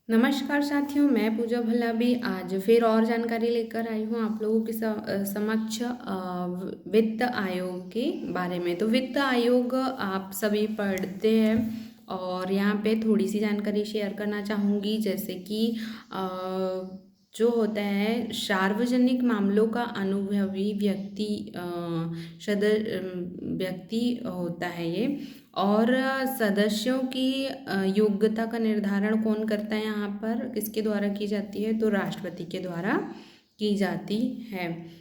नमस्कार साथियों, मैं पूजा भल्लाभी आज फिर और जानकारी लेकर आई हूँ आप लोगों के समक्ष वित्त आयोग के बारे में। तो वित्त आयोग आप सभी पढ़ते हैं और यहाँ पे थोड़ी सी जानकारी शेयर करना चाहूँगी, जैसे कि जो होता है सार्वजनिक मामलों का अनुभवी व्यक्ति होता है ये। और सदस्यों की योग्यता का निर्धारण कौन करता है, यहाँ पर किसके द्वारा की जाती है, तो राष्ट्रपति के द्वारा की जाती है।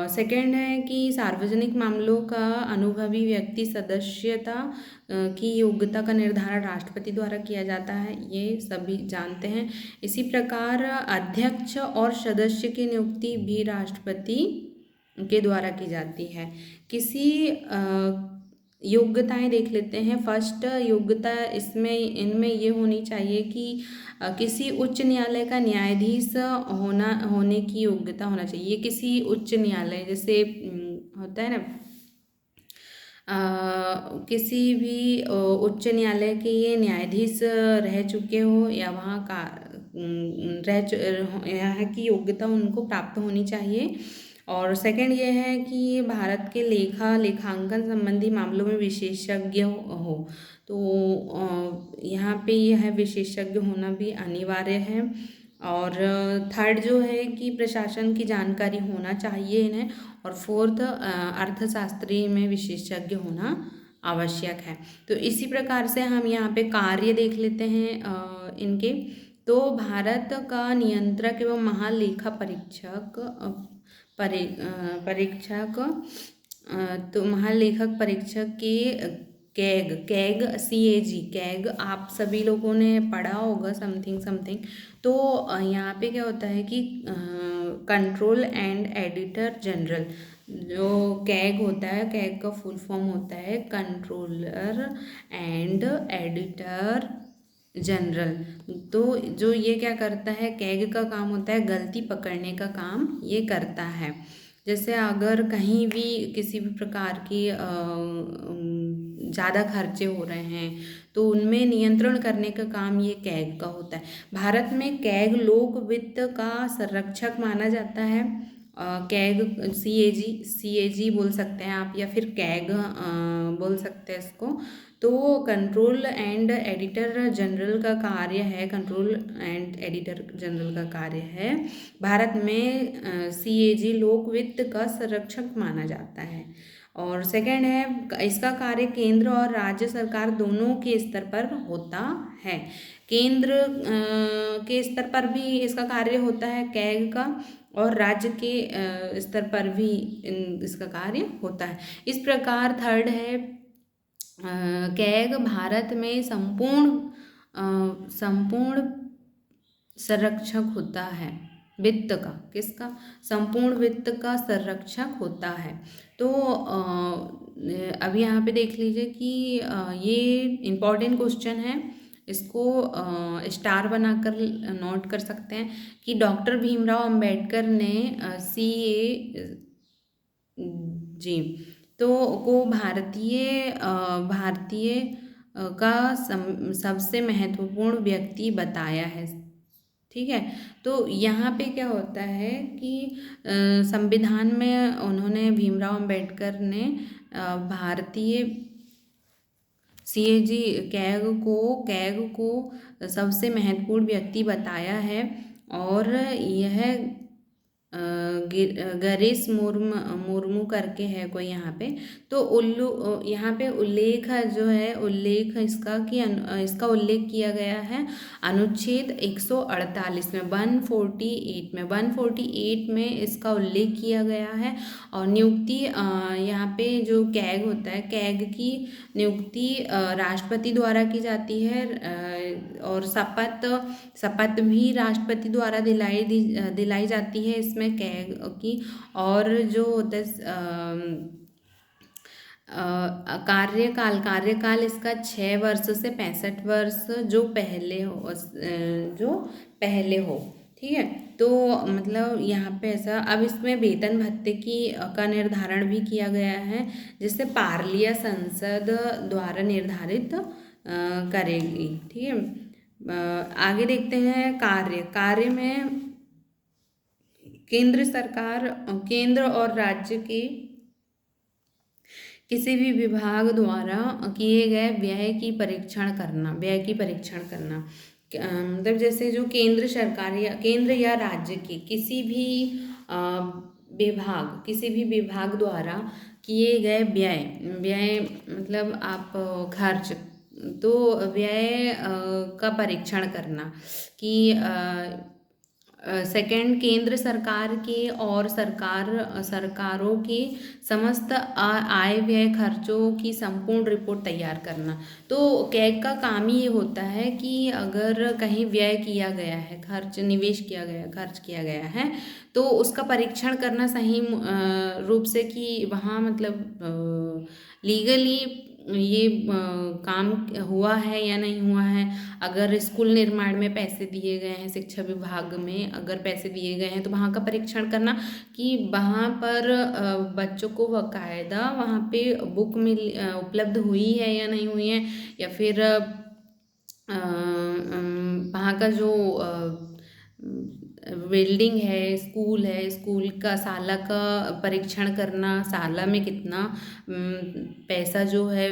सेकंड है कि सार्वजनिक मामलों का अनुभवी व्यक्ति सदस्यता की योग्यता का निर्धारण राष्ट्रपति द्वारा किया जाता है, ये सभी जानते हैं। इसी प्रकार अध्यक्ष और सदस्य की नियुक्ति भी राष्ट्रपति के द्वारा की जाती है। किसी योग्यताएं देख लेते हैं। फर्स्ट योग्यता इनमें ये होनी चाहिए कि किसी उच्च न्यायालय का न्यायाधीश होने की योग्यता होना चाहिए। किसी उच्च न्यायालय जैसे होता है ना, किसी भी उच्च न्यायालय के ये न्यायाधीश रह चुके हो या वहाँ का यहाँ की योग्यता उनको प्राप्त होनी चाहिए। और सेकंड ये है कि भारत के लेखांकन संबंधी मामलों में विशेषज्ञ हो, तो यहाँ पे यह विशेषज्ञ होना भी अनिवार्य है। और थर्ड जो है कि प्रशासन की जानकारी होना चाहिए इन्हें। और फोर्थ अर्थशास्त्री में विशेषज्ञ होना आवश्यक है। तो इसी प्रकार से हम यहाँ पे कार्य देख लेते हैं इनके। तो भारत का नियंत्रक एवं महालेखा परीक्षक तो महालेखक परीक्षक के कैग कैग आप सभी लोगों ने पढ़ा होगा समथिंग। तो यहाँ पे क्या होता है कि कंट्रोल एंड एडिटर जनरल, जो कैग होता है, कैग का फुल फॉर्म होता है कंट्रोलर एंड एडिटर जनरल। तो जो ये क्या करता है, कैग का काम होता है गलती पकड़ने का काम ये करता है। जैसे अगर कहीं भी किसी भी प्रकार की ज़्यादा खर्चे हो रहे हैं तो उनमें नियंत्रण करने का काम ये कैग का होता है। भारत में कैग लोक वित्त का संरक्षक माना जाता है। कैग सीएजी बोल सकते हैं आप, या फिर कैग बोल सकते हैं इसको। तो कंट्रोल एंड एडिटर जनरल का कार्य है, भारत में सीएजी लोक वित्त का संरक्षक माना जाता है। और सेकंड है, इसका कार्य केंद्र और राज्य सरकार दोनों के स्तर पर होता है। केंद्र के स्तर पर भी इसका कार्य होता है कैग का, और राज्य के स्तर पर भी इसका कार्य होता है। इस प्रकार थर्ड है, कैग भारत में संपूर्ण संरक्षक होता है वित्त का। किसका? संपूर्ण वित्त का संरक्षक होता है। तो अब यहाँ पे देख लीजिए कि ये इम्पॉर्टेंट क्वेश्चन है, इसको स्टार बनाकर नोट कर सकते हैं कि डॉक्टर भीमराव अंबेडकर ने जी तो को भारतीय का सबसे महत्वपूर्ण व्यक्ति बताया है। ठीक है, तो यहाँ पे क्या होता है कि संविधान में उन्होंने भीमराव अंबेडकर ने भारतीय सीएजी कैग को सबसे महत्वपूर्ण व्यक्ति बताया है। और यह गणेश मुर्मू करके है कोई यहाँ पे। तो यहाँ पे उल्लेख इसका कि इसका उल्लेख किया गया है अनुच्छेद 148 में 148 में इसका उल्लेख किया गया है। और नियुक्ति यहाँ पे जो कैग होता है, कैग की नियुक्ति राष्ट्रपति द्वारा की जाती है। और शपथ भी राष्ट्रपति द्वारा दिलाई जाती है इसमें कैग की। और जो होता है कार्यकाल इसका 6 वर्ष से 65 वर्ष जो पहले हो। ठीक है, तो मतलब यहाँ पे ऐसा। अब इसमें वेतन भत्ते का निर्धारण भी किया गया है, जिससे पार्लिया संसद द्वारा निर्धारित करेगी। ठीक है, आगे देखते हैं कार्य में केंद्र और राज्य के किसी भी विभाग द्वारा किए गए व्यय की परीक्षण करना मतलब जैसे जो केंद्र या राज्य के किसी भी विभाग द्वारा किए गए व्यय मतलब आप खर्च, तो व्यय का परीक्षण करना कि सेकंड, केंद्र सरकार के और सरकारों के समस्त आय व्यय खर्चों की संपूर्ण रिपोर्ट तैयार करना। तो कैग का काम ही ये होता है कि अगर कहीं व्यय किया गया है, निवेश किया गया, खर्च किया गया है, तो उसका परीक्षण करना सही रूप से कि वहाँ मतलब लीगली ये काम हुआ है या नहीं हुआ है। अगर स्कूल निर्माण में पैसे दिए गए हैं, शिक्षा विभाग में अगर पैसे दिए गए हैं, तो वहाँ का परीक्षण करना कि वहाँ पर बच्चों को बाकायदा वहाँ पे बुक उपलब्ध हुई है या नहीं हुई है, या फिर वहाँ का जो बिल्डिंग है, स्कूल का साला का परीक्षण करना, साला में कितना पैसा जो है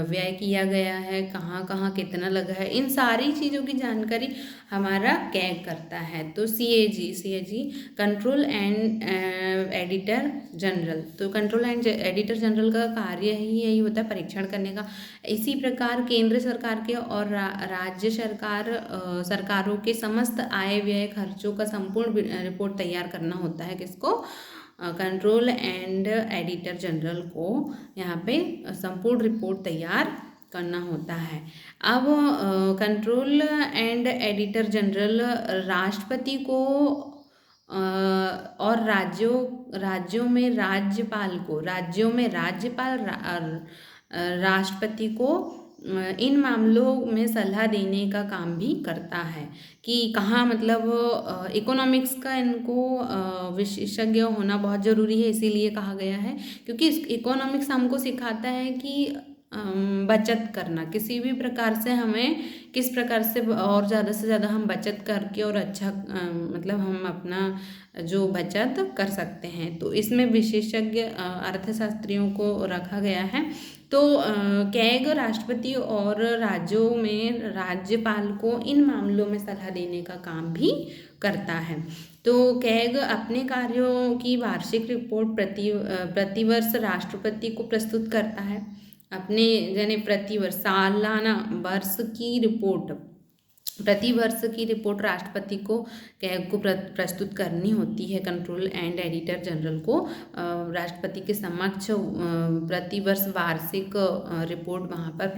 व्यय किया गया है, कहाँ कहाँ कितना लगा है, इन सारी चीज़ों की जानकारी हमारा कैग करता है। तो CAG control and editor general, तो कंट्रोल एंड एडिटर जनरल का कार्य ही यही होता है, परीक्षण करने का। इसी प्रकार केंद्र सरकार के और राज्य सरकारों के समस्त आय व्यय खर्चों का संपूर्ण रिपोर्ट तैयार करना होता है किसको, कंट्रोल एंड एडिटर जनरल को यहाँ पे संपूर्ण रिपोर्ट तैयार करना होता है। अब कंट्रोल एंड एडिटर जनरल राष्ट्रपति को और राज्यों में राज्यपाल राष्ट्रपति को इन मामलों में सलाह देने का काम भी करता है कि कहाँ मतलब इकोनॉमिक्स का इनको विशेषज्ञ होना बहुत ज़रूरी है, इसीलिए कहा गया है क्योंकि इकोनॉमिक्स हमको सिखाता है कि बचत करना, किसी भी प्रकार से हमें किस प्रकार से और ज़्यादा से ज़्यादा हम बचत करके और अच्छा मतलब हम अपना जो बचत कर सकते हैं। तो इसमें विशेषज्ञ अर्थशास्त्रियों को रखा गया है। तो कैग राष्ट्रपति और राज्यों में राज्यपाल को इन मामलों में सलाह देने का काम भी करता है। तो कैग अपने कार्यों की वार्षिक रिपोर्ट प्रतिवर्ष राष्ट्रपति को प्रस्तुत करता है। अपने यानी प्रतिवर्ष सालाना प्रतिवर्ष की रिपोर्ट राष्ट्रपति को कैग को प्रस्तुत करनी होती है। कंट्रोल एंड एडिटर जनरल को राष्ट्रपति के समक्ष प्रतिवर्ष वार्षिक रिपोर्ट वहाँ पर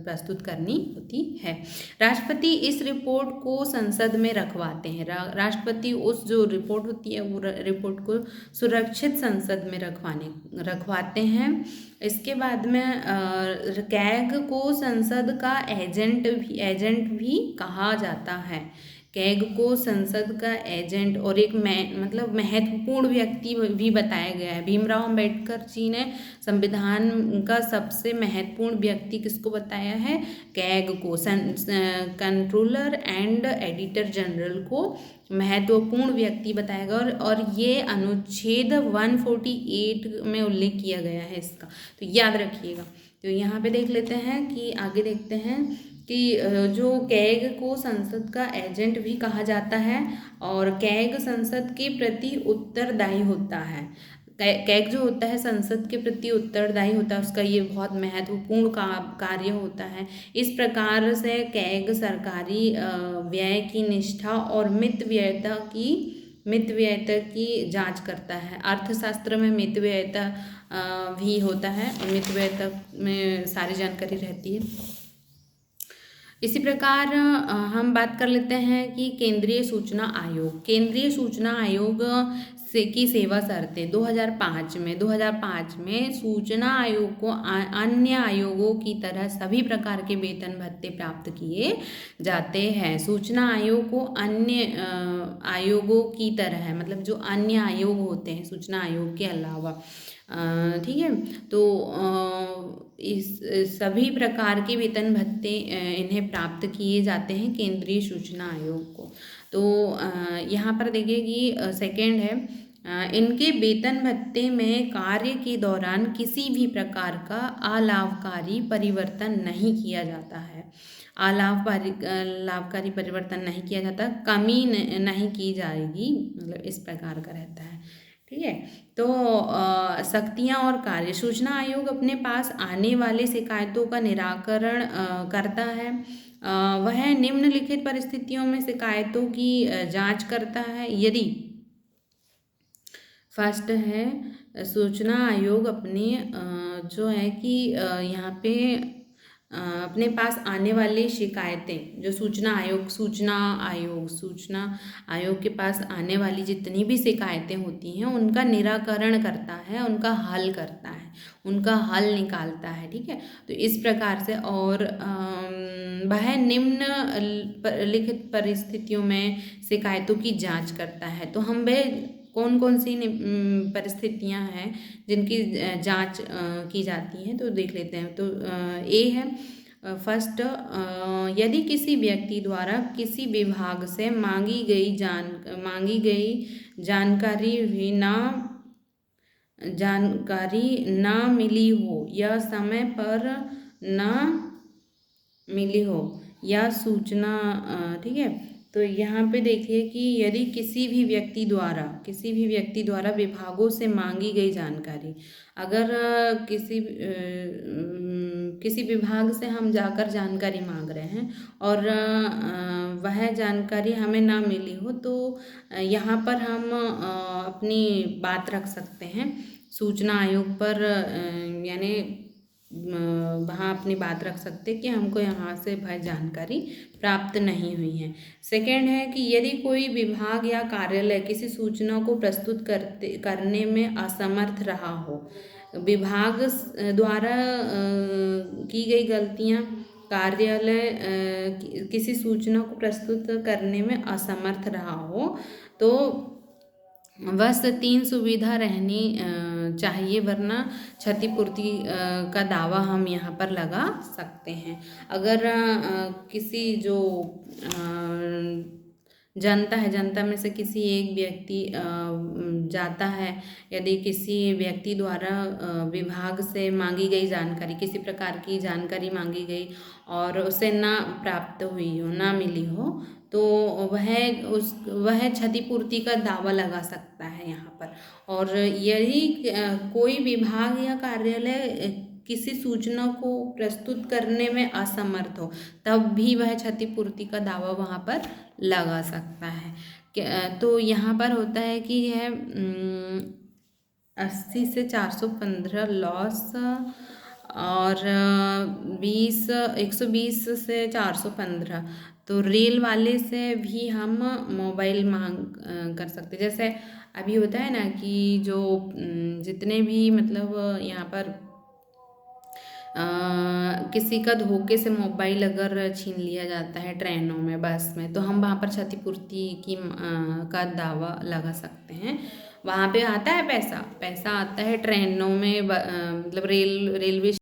प्रस्तुत करनी होती है। राष्ट्रपति इस रिपोर्ट को संसद में रखवाते हैं। राष्ट्रपति उस जो रिपोर्ट होती है वो रिपोर्ट को सुरक्षित संसद में रखवाते हैं। इसके बाद में कैग को संसद का एजेंट भी कहा जाता है। कैग को संसद का एजेंट और एक मतलब महत्वपूर्ण व्यक्ति भी बताया गया है। भीमराव अंबेडकर जी ने संविधान का सबसे महत्वपूर्ण व्यक्ति किसको बताया है, कैग को। कंट्रोलर एंड एडिटर जनरल को महत्वपूर्ण व्यक्ति बताया गया और ये अनुच्छेद 148 में उल्लेख किया गया है इसका, तो याद रखिएगा। तो यहाँ पे देख लेते हैं कि आगे देखते हैं कि जो कैग को संसद का एजेंट भी कहा जाता है और कैग संसद के प्रति उत्तरदायी होता है। कैग जो होता है संसद के प्रति उत्तरदायी होता है, उसका ये बहुत महत्वपूर्ण कार्य होता है। इस प्रकार से कैग सरकारी व्यय की निष्ठा और मित व्ययता की जांच करता है। अर्थशास्त्र में मित व्ययता भी होता है और मित व्ययता में सारी जानकारी रहती है। इसी प्रकार हम बात कर लेते हैं कि केंद्रीय सूचना आयोग की सेवा शर्तें 2005 में सूचना आयोग को अन्य आयोगों की तरह सभी प्रकार के वेतन भत्ते प्राप्त किए जाते हैं। सूचना आयोग को अन्य आयोगों की तरह है, मतलब जो अन्य आयोग होते हैं सूचना आयोग के अलावा ठीक है। तो इस सभी प्रकार के वेतन भत्ते इन्हें प्राप्त किए जाते हैं केंद्रीय सूचना आयोग को। तो यहाँ पर देखिए कि सेकंड है, इनके वेतन भत्ते में कार्य के दौरान किसी भी प्रकार का अलाभकारी परिवर्तन नहीं किया जाता है। लाभकारी परिवर्तन नहीं किया जाता, कमी नहीं की जाएगी, मतलब इस प्रकार का रहता है। ठीक है। तो शक्तियाँ और कार्य, सूचना आयोग अपने पास आने वाले शिकायतों का निराकरण करता है। वह निम्नलिखित परिस्थितियों में शिकायतों की जांच करता है। यदि फर्स्ट है, सूचना आयोग अपने जो है कि यहाँ पे अपने पास आने वाली शिकायतें, जो सूचना आयोग के पास आने वाली जितनी भी शिकायतें होती हैं उनका निराकरण करता है, उनका हल करता है, उनका हल निकालता है। ठीक है। तो इस प्रकार से, और वह निम्नलिखित परिस्थितियों में शिकायतों की जांच करता है। तो हम वह कौन कौन सी परिस्थितियां हैं जिनकी जांच की जाती है, तो देख लेते हैं। तो ए है फर्स्ट, यदि किसी व्यक्ति द्वारा किसी विभाग से मांगी गई जानकारी ना मिली हो या समय पर ना मिली हो या सूचना, ठीक है। तो यहाँ पे देखिए कि यदि किसी भी व्यक्ति द्वारा विभागों से मांगी गई जानकारी, अगर किसी विभाग से हम जाकर जानकारी मांग रहे हैं और वह जानकारी हमें ना मिली हो, तो यहाँ पर हम अपनी बात रख सकते हैं सूचना आयोग पर, यानी वहाँ अपनी बात रख सकते हैं कि हमको यहाँ से वह जानकारी प्राप्त नहीं हुई है। सेकंड है कि यदि कोई विभाग या कार्यालय किसी सूचना को प्रस्तुत करने में असमर्थ रहा हो, विभाग द्वारा की गई गलतियाँ, कार्यालय किसी सूचना को प्रस्तुत करने में असमर्थ रहा हो, तो बस 3 सुविधा रहनी चाहिए, वरना क्षतिपूर्ति का दावा हम यहाँ पर लगा सकते हैं। अगर किसी जो जनता में से किसी एक व्यक्ति जाता है, यदि किसी व्यक्ति द्वारा विभाग से मांगी गई जानकारी, किसी प्रकार की जानकारी मांगी गई और उसे ना प्राप्त हुई हो, ना मिली हो, तो वह क्षतिपूर्ति का दावा लगा सकता है यहाँ पर। और यदि कोई विभाग या कार्यालय किसी सूचना को प्रस्तुत करने में असमर्थ हो, तब भी वह क्षतिपूर्ति का दावा वहाँ पर लगा सकता है। तो यहाँ पर होता है कि यह 80 से 415 लॉस और 120 से 415, तो रेल वाले से भी हम मोबाइल मांग कर सकते। जैसे अभी होता है ना कि जो जितने भी मतलब यहाँ पर किसी का धोखे से मोबाइल अगर छीन लिया जाता है ट्रेनों में, बस में, तो हम वहाँ पर क्षतिपूर्ति की का दावा लगा सकते हैं। वहाँ पे आता है पैसा आता है ट्रेनों में, मतलब रेलवे